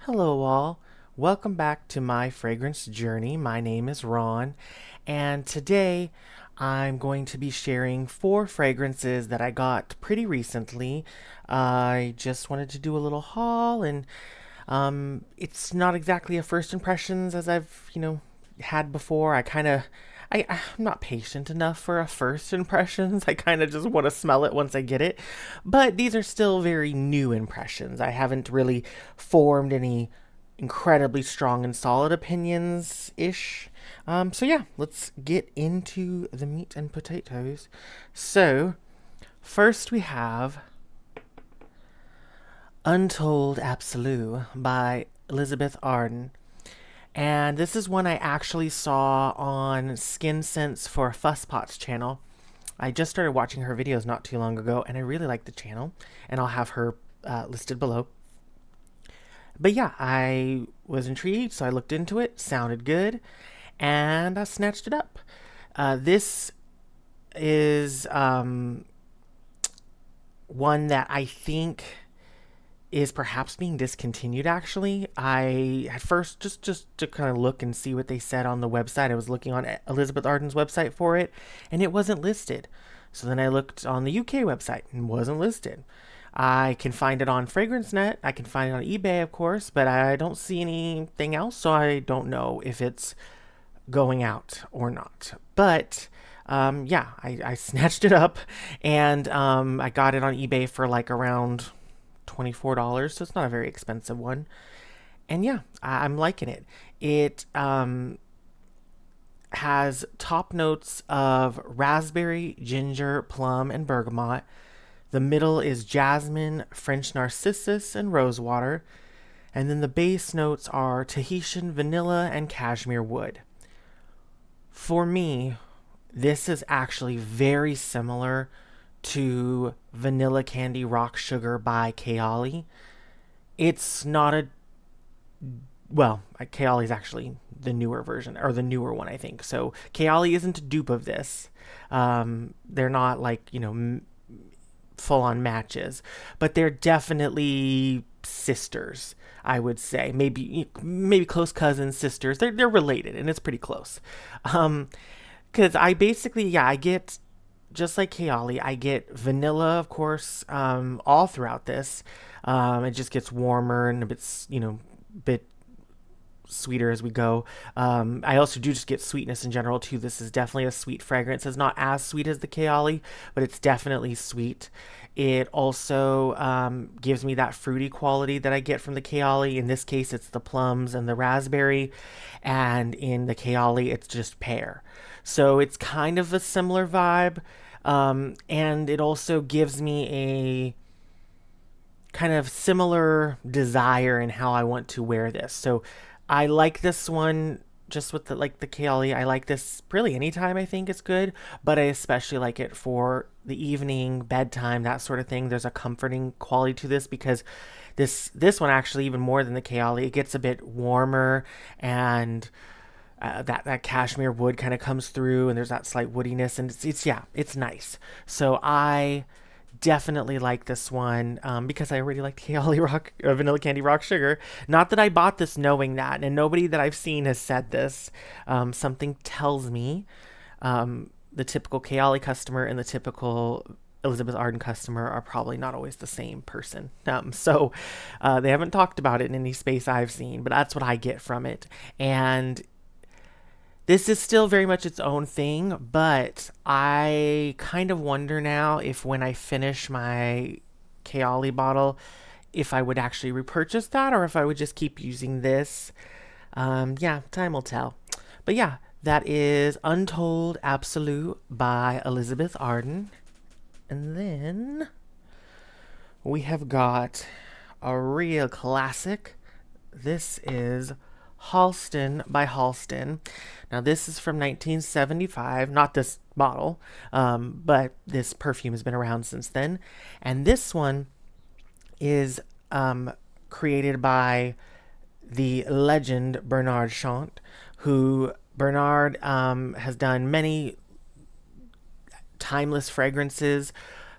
Hello, all. Welcome back to my fragrance journey. My name is Ron, and today I'm going to be sharing four fragrances that I got pretty recently. I just wanted to do a little haul, and it's not exactly a first impressions as I've had before. I'm not patient enough for a first impressions. I kind of just want to smell it once I get it. But these are still very new impressions. I haven't really formed any incredibly strong and solid opinions ish. So yeah, let's get into the meat and potatoes. So first we have Untold Absolu by Elizabeth Arden. And this is one I actually saw on Skin Sense for Fusspot's channel. I just started watching her videos not too long ago, and I really like the channel, and I'll have her listed below. But yeah, I was intrigued, so I looked into it, sounded good, and I snatched it up. This is one that I think is perhaps being discontinued. Actually, I at first just to kind of look and see what they said on the website. I was looking on Elizabeth Arden's website for it, and it wasn't listed. So then I looked on the UK website and wasn't listed. I can find it on FragranceNet. I can find it on eBay, of course, but I don't see anything else, so I don't know if it's going out or not. But yeah, I snatched it up, and I got it on eBay for like around $24, so it's not a very expensive one. And yeah, I'm liking it. It has top notes of raspberry, ginger, plum, and bergamot. The middle is jasmine, French narcissus, and rosewater. And then the base notes are Tahitian vanilla and cashmere wood. For me, this is actually very similar to Vanilla Candy Rock Sugar by Kayali. It's not a well, Kayali is actually the newer version or the newer one, I think. So Kayali isn't a dupe of this. They're not like full on matches, but they're definitely sisters. I would say maybe close cousins, sisters. They're related, and it's pretty close. Because I basically I get just like Kayali, I get vanilla, of course, all throughout this. It just gets warmer and a bit sweeter as we go. I also do just get sweetness in general too. This is definitely a sweet fragrance. It's not as sweet as the Kayali, but it's definitely sweet. It also gives me that fruity quality that I get from the Kayali. In this case, it's the plums and the raspberry, and in the Kayali, it's just pear. So it's kind of a similar vibe, and it also gives me a kind of similar desire in how I want to wear this. So I like this one just with the Kayali. I like this really anytime. I think it's good, but I especially like it for the evening, bedtime, that sort of thing. There's a comforting quality to this because this one actually even more than the Kayali, it gets a bit warmer and that cashmere wood kind of comes through, and there's that slight woodiness, and it's nice. So I definitely like this one because I already like Vanilla Candy Rock Sugar. Not that I bought this knowing that, and nobody that I've seen has said this. Something tells me the typical Kayali customer and the typical Elizabeth Arden customer are probably not always the same person. So they haven't talked about it in any space I've seen, but that's what I get from it. And this is still very much its own thing, but I kind of wonder now if when I finish my Kayali bottle, if I would actually repurchase that or if I would just keep using this. Yeah, time will tell. But yeah, that is Untold Absolu by Elizabeth Arden. And then we have got a real classic. This is Halston by Halston. Now, this is from 1975, not this bottle, but this perfume has been around since then. And this one is created by the legend Bernard Chant, who Bernard has done many timeless fragrances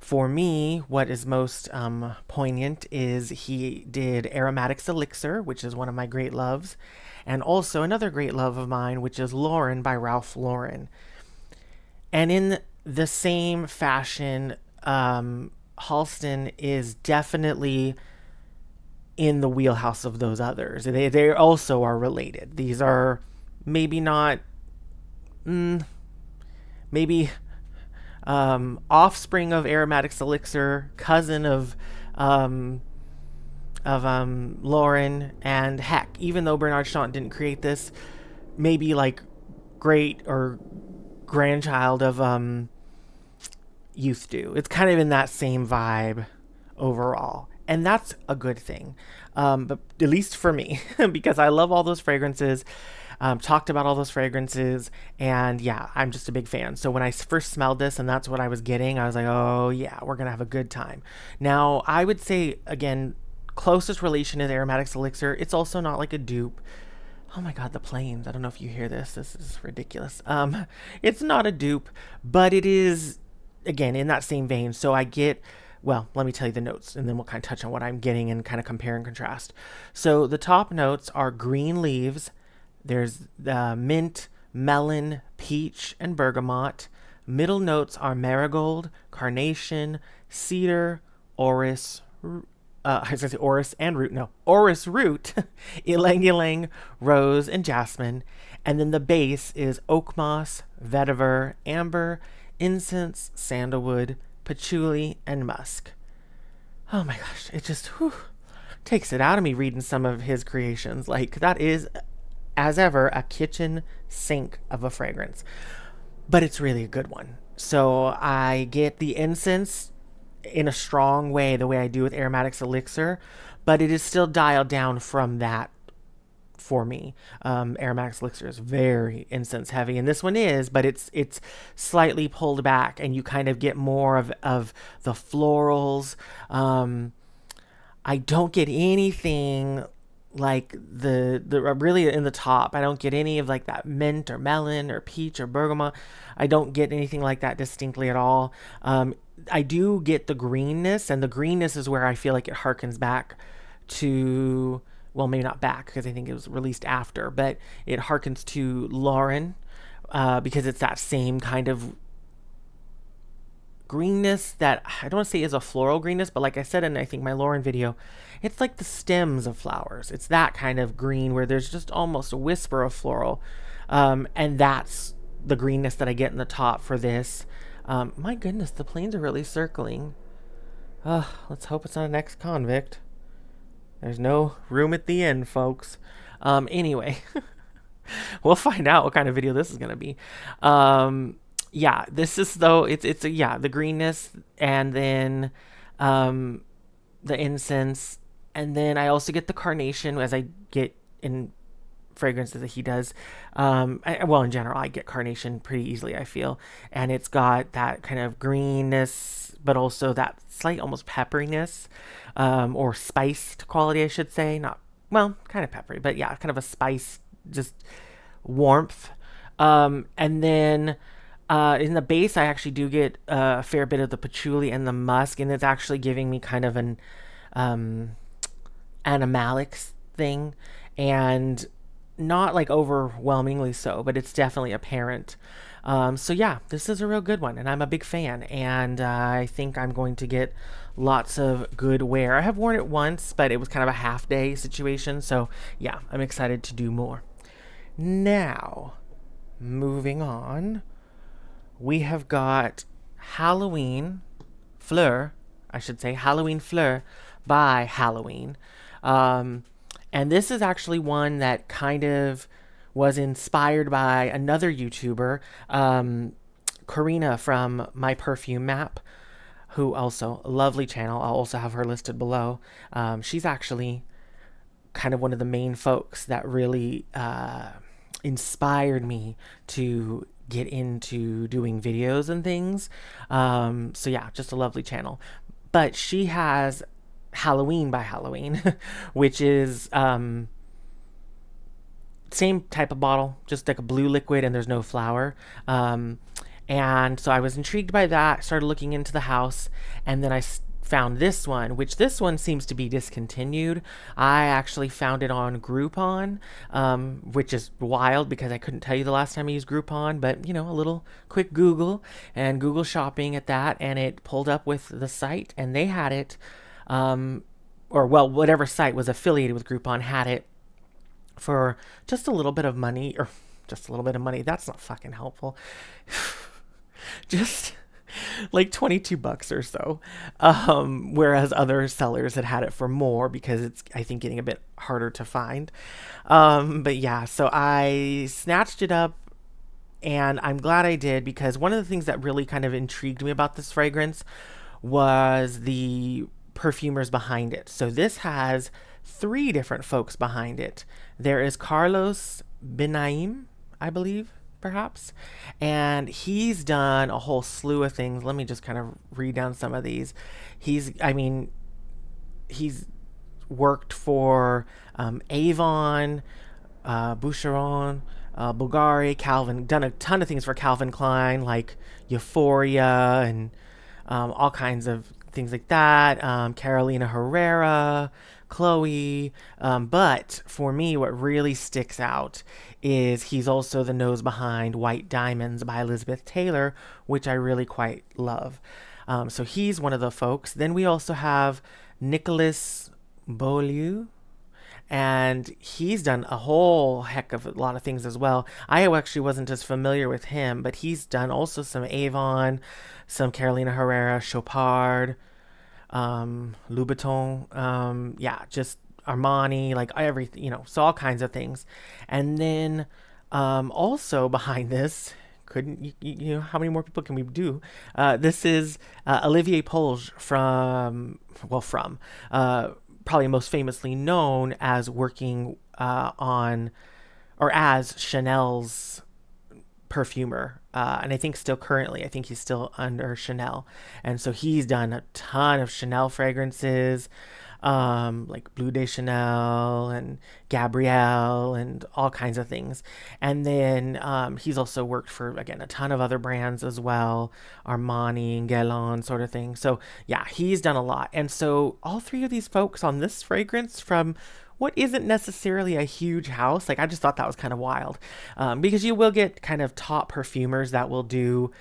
For me, what is most poignant is he did Aromatics Elixir, which is one of my great loves, and also another great love of mine, which is Lauren by Ralph Lauren. And in the same fashion, Halston is definitely in the wheelhouse of those others. They also are related. These are maybe not, maybe offspring of Aromatics Elixir, cousin of Lauren, and heck, even though Bernard Chant didn't create this, maybe like great or grandchild of Youth Do. It's kind of in that same vibe overall. And that's a good thing, but at least for me, because I love all those fragrances. Talked about all those fragrances, and yeah, I'm just a big fan. So when I first smelled this and that's what I was getting, I was like, oh yeah, we're gonna have a good time. Now, I would say, again, closest relation is Aromatics Elixir. It's also not like a dupe. Oh my god, the planes. I don't know if you hear this. This is ridiculous. It's not a dupe, but it is, again, in that same vein. So I get, well, let me tell you the notes, and then we'll kind of touch on what I'm getting and kind of compare and contrast. So the top notes are green leaves. There's mint, melon, peach, and bergamot. Middle notes are marigold, carnation, cedar, orris, I was going to say orris and root. No, orris root, ylang ylang, rose, and jasmine. And then the base is oak moss, vetiver, amber, incense, sandalwood, patchouli, and musk. Oh my gosh, it just takes it out of me reading some of his creations. Like, that is, as ever, a kitchen sink of a fragrance. But it's really a good one. So I get the incense in a strong way, the way I do with Aromatics Elixir, but it is still dialed down from that for me. Aromatics Elixir is very incense heavy, and this one is, but it's slightly pulled back, and you kind of get more of the florals. I don't get anything like the really in the top. I don't get any of like that mint or melon or peach or bergamot. I don't get anything like that distinctly at all. I do get the greenness, and the greenness is where I feel like it harkens back to, well, maybe not back because I think it was released after, but it harkens to Lauren, because it's that same kind of greenness that I don't want to say is a floral greenness, but like I said in I think my Lauren video, it's like the stems of flowers. It's that kind of green where there's just almost a whisper of floral, and that's the greenness that I get in the top for this. My goodness, the planes are really circling. Let's hope it's not an ex-convict. There's no room at the end, folks. Anyway, we'll find out what kind of video this is gonna be. Yeah, this is though it's the greenness, and then the incense, and then I also get the carnation as I get in fragrances that he does. Well, in general, I get carnation pretty easily, I feel, and it's got that kind of greenness, but also that slight almost pepperiness, or spiced quality, I should say. Not, well, kind of peppery, but yeah, kind of a spice, just warmth. And then in the base, I actually do get a fair bit of the patchouli and the musk, and it's actually giving me kind of an animalic thing, and not like overwhelmingly so, but it's definitely apparent. So yeah, this is a real good one, and I'm a big fan, and I think I'm going to get lots of good wear. I have worn it once, but it was kind of a half-day situation, so yeah, I'm excited to do more. Now, moving on, we have got Halloween Fleur, I should say Halloween Fleur by Halloween. And this is actually one that kind of was inspired by another YouTuber, Karina from My Perfume Map, who also, a lovely channel. I'll also have her listed below. She's actually kind of one of the main folks that really inspired me to get into doing videos and things. So yeah, just a lovely channel. But she has Halloween by Halloween, which is same type of bottle, just like a blue liquid, and there's no flower. And so I was intrigued by that, started looking into the house, and then I found this one, which this one seems to be discontinued. I actually found it on Groupon, which is wild because I couldn't tell you the last time I used Groupon, but a little quick Google and Google shopping at that, and it pulled up with the site, and they had it, or well, whatever site was affiliated with Groupon had it for just a little bit of money, or just a little bit of money. That's not fucking helpful. Just like 22 bucks or so. Whereas other sellers had it for more because it's, I think, getting a bit harder to find. But yeah, so I snatched it up, and I'm glad I did, because one of the things that really kind of intrigued me about this fragrance was the perfumers behind it. So this has three different folks behind it. There is Carlos Benaim, I believe, perhaps, and he's done a whole slew of things. Let me just kind of read down some of these. He's worked for Avon, Boucheron, Bulgari, Calvin, done a ton of things for Calvin Klein, like Euphoria and all kinds of things like that. Carolina Herrera, Chloe. But for me, what really sticks out is he's also the nose behind White Diamonds by Elizabeth Taylor, which I really quite love. So he's one of the folks. Then we also have Nicolas Beaulieu, and he's done a whole heck of a lot of things as well. I actually wasn't as familiar with him, but he's done also some Avon, some Carolina Herrera, Chopard, Louboutin, yeah, just Armani, like everything, so all kinds of things. And then also behind this, couldn't how many more people can we do? This is Olivier Polge from probably most famously known as working on, or as Chanel's perfumer, and I think still currently, I think he's still under Chanel, and so he's done a ton of Chanel fragrances, like Bleu de Chanel and Gabrielle and all kinds of things. And then he's also worked for, again, a ton of other brands as well, Armani and Guerlain sort of thing. So yeah, he's done a lot. And so all three of these folks on this fragrance from what isn't necessarily a huge house, like I just thought that was kind of wild, because you will get kind of top perfumers that will do,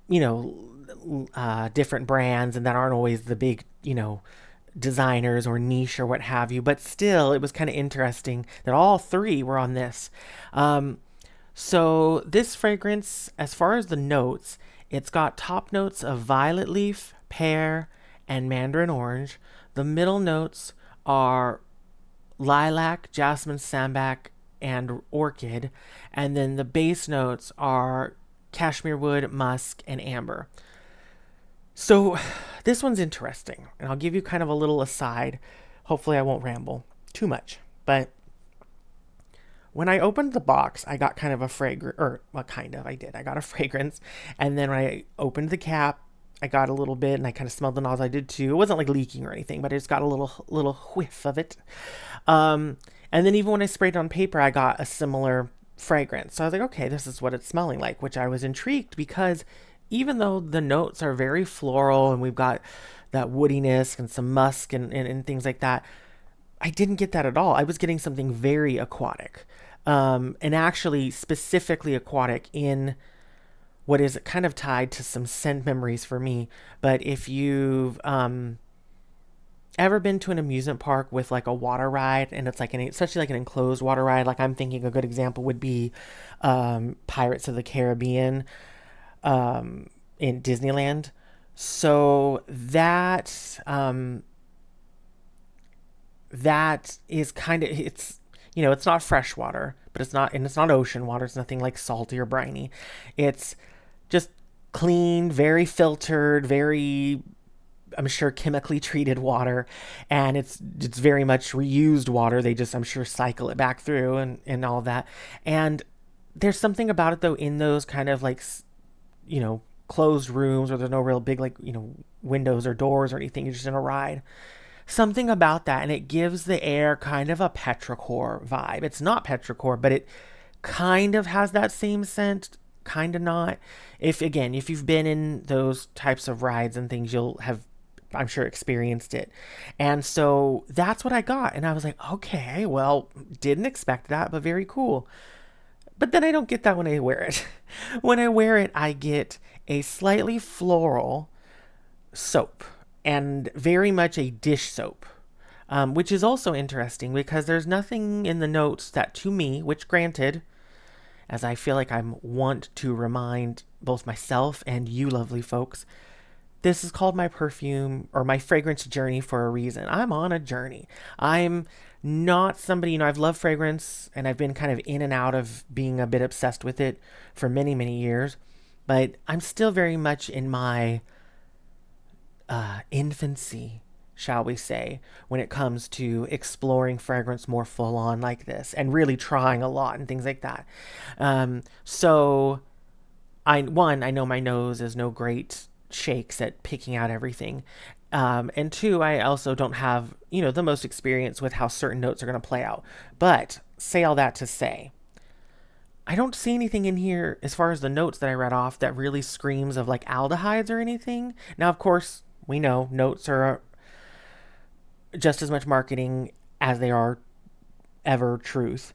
different brands, and that aren't always the big, designers or niche or what have you. But still, it was kind of interesting that all three were on this. So this fragrance, as far as the notes, it's got top notes of violet leaf, pear, and mandarin orange. The middle notes are lilac, jasmine, sambac, and orchid. And then the base notes are cashmere wood, musk, and amber. So this one's interesting, and I'll give you kind of a little aside. Hopefully I won't ramble too much. But when I opened the box, I got kind of a fragrance, or well, kind of, I did. I got a fragrance, and then when I opened the cap, I got a little bit, and I kind of smelled the nozzle. I did too. It wasn't like leaking or anything, but I just got a little whiff of it. And then even when I sprayed it on paper, I got a similar fragrance. So I was like, okay, this is what it's smelling like, which I was intrigued because even though the notes are very floral and we've got that woodiness and some musk and things like that, I didn't get that at all. I was getting something very aquatic, and actually specifically aquatic in what is kind of tied to some scent memories for me. But if you've ever been to an amusement park with like a water ride, and it's like especially like an enclosed water ride, like I'm thinking a good example would be Pirates of the Caribbean in Disneyland. So that that is kind of, it's, it's not fresh water, but it's not ocean water. It's nothing like salty or briny. It's just clean, very filtered, very, I'm sure, chemically treated water, and it's very much reused water. They just, I'm sure, cycle it back through and all of that. And there's something about it though, in those kind of like, closed rooms where there's no real big like, windows or doors or anything. You're just in a ride. Something about that, and it gives the air kind of a petrichor vibe. It's not petrichor, but it kind of has that same scent, kind of not. If you've been in those types of rides and things, you'll have, I'm sure, experienced it. And so that's what I got. And I was like, okay, well, didn't expect that, but very cool. But then I don't get that when I wear it. When I wear it, I get a slightly floral soap and very much a dish soap. Which is also interesting because there's nothing in the notes that, to me, which granted, as I feel like I want to remind both myself and you lovely folks, this is called my perfume or my fragrance journey for a reason. I'm on a journey. I'm not somebody, I've loved fragrance and I've been kind of in and out of being a bit obsessed with it for many, many years, but I'm still very much in my infancy, shall we say, when it comes to exploring fragrance more full on like this and really trying a lot and things like that. So I know my nose is no great shakes at picking out everything. And two, I also don't have, the most experience with how certain notes are going to play out. But say all that to say, I don't see anything in here as far as the notes that I read off that really screams of like aldehydes or anything. Now, of course, we know notes are just as much marketing as they are ever truth.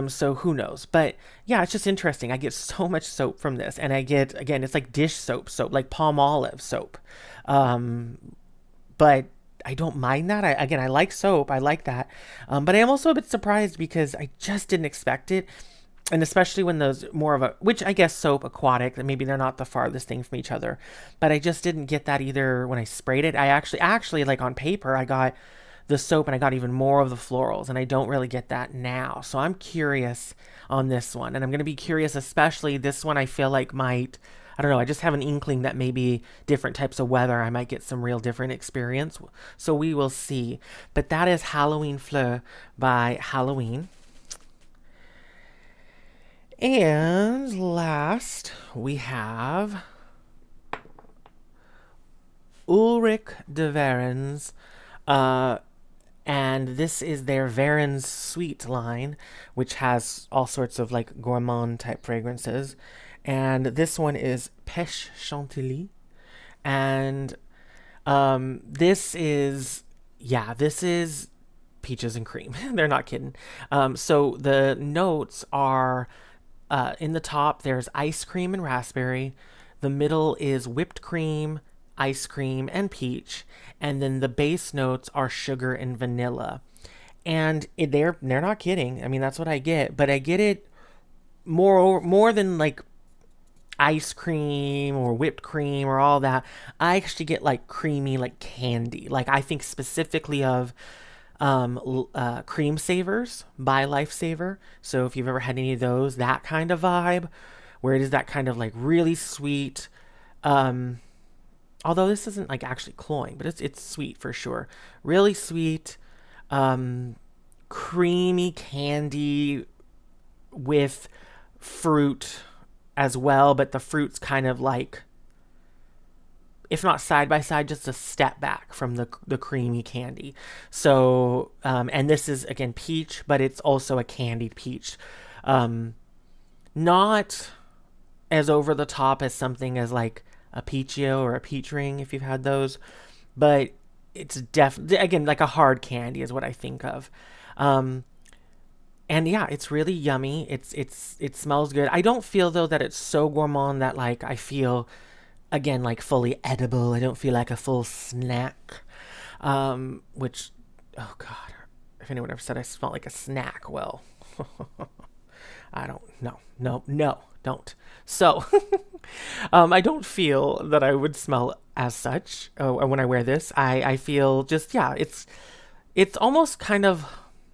So who knows? But yeah, it's just interesting. I get so much soap from this, and I get, again, it's like dish soap, like palm olive soap. But I don't mind that. I like soap. I like that. But I am also a bit surprised because I just didn't expect it. And especially when those more of a, which I guess soap, aquatic, maybe they're not the farthest thing from each other. But I just didn't get that either when I sprayed it. I actually like on paper, I got the soap and I got even more of the florals, and I don't really get that now. So I'm curious on this one, and I'm going to be curious, especially this one I feel like might, I don't know, I just have an inkling that maybe different types of weather, I might get some real different experience. So we will see. But that is Halloween Fleur by Halloween. And last, we have Ulric de Varens. And this is their Varens Sweet line, which has all sorts of like gourmand type fragrances. And this one is Peche Chantilly. And this is peaches and cream. They're not kidding. So the notes are in the top, there's ice cream and raspberry. The middle is whipped cream, ice cream, and peach. And then the base notes are sugar and vanilla. And they're not kidding. I mean, that's what I get. But I get it more than like ice cream or whipped cream or all that. I actually get like creamy, like candy. Like I think specifically of cream savers by Lifesaver. So if you've ever had any of those, that kind of vibe, where it is that kind of like really sweet, although this isn't like actually cloying, but it's sweet for sure. Really sweet, creamy candy with fruit as well, but the fruit's kind of like, if not side by side, just a step back from the creamy candy. So, and this is again peach, but it's also a candied peach. Not as over the top as something as like a Peachio or a peach ring, if you've had those, but it's definitely, again, like a hard candy is what I think of. And yeah, it's really yummy. It smells good. I don't feel though that it's so gourmand that like I feel, again, like fully edible. I don't feel like a full snack. Which, oh God, if anyone ever said I smelled like a snack, well, I don't, no, don't. So, I don't feel that I would smell as such when I wear this. I feel just, yeah, it's almost kind of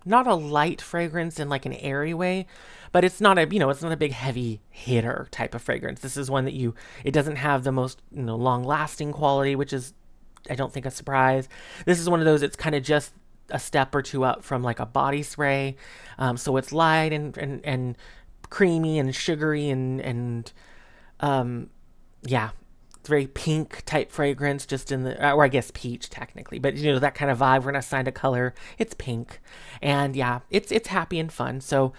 not a light fragrance in like an airy way, but it's not it's not a big heavy hitter type of fragrance. This is one that it doesn't have the most, long lasting quality, which is, I don't think, a surprise. This is one of those, it's kind of just a step or two up from like a body spray. So it's light and creamy and sugary and yeah, it's very pink type fragrance, just in the, or I guess peach technically, but that kind of vibe. We're gonna assign a color. It's pink, and yeah, it's happy and fun. So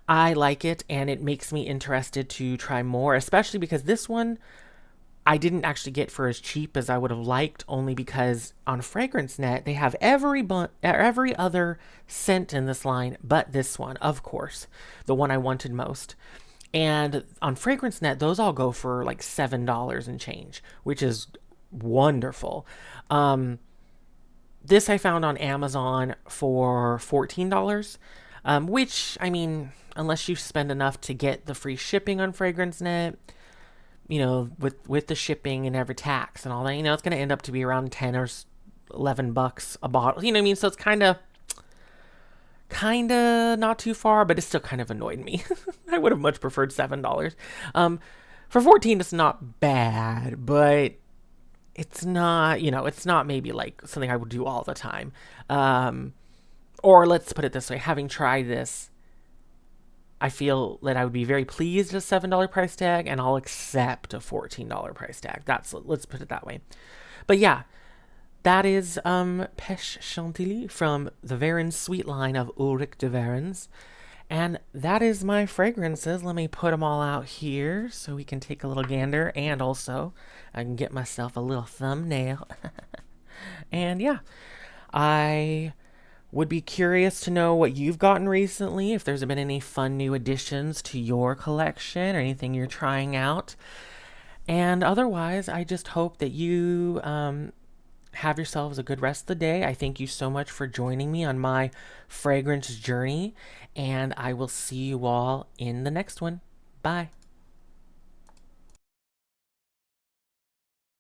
I like it, and it makes me interested to try more, especially because this one I didn't actually get for as cheap as I would have liked, only because on Fragrance Net they have every other scent in this line but this one, of course, the one I wanted most. And on Fragrance Net, those all go for like $7 and change, which is wonderful. Um, this I found on Amazon for $14, which, I mean, unless you spend enough to get the free shipping on Fragrance Net, with the shipping and every tax and all that, it's going to end up to be around 10 or $11 a bottle. You know what I mean? So it's kind of not too far, but it still kind of annoyed me. I would have much preferred $7. For 14, it's not bad, but it's not maybe like something I would do all the time. Or let's put it this way: having tried this, I feel that I would be very pleased at a $7 price tag, and I'll accept a $14 price tag. Let's put it that way. But yeah, that is Peche Chantilly from the Varens Sweet line of Ulric de Varens. And that is my fragrances. Let me put them all out here so we can take a little gander, and also I can get myself a little thumbnail. And yeah, I would be curious to know what you've gotten recently, if there's been any fun new additions to your collection or anything you're trying out. And otherwise, I just hope that you have yourselves a good rest of the day. I thank you so much for joining me on my fragrance journey, and I will see you all in the next one. Bye.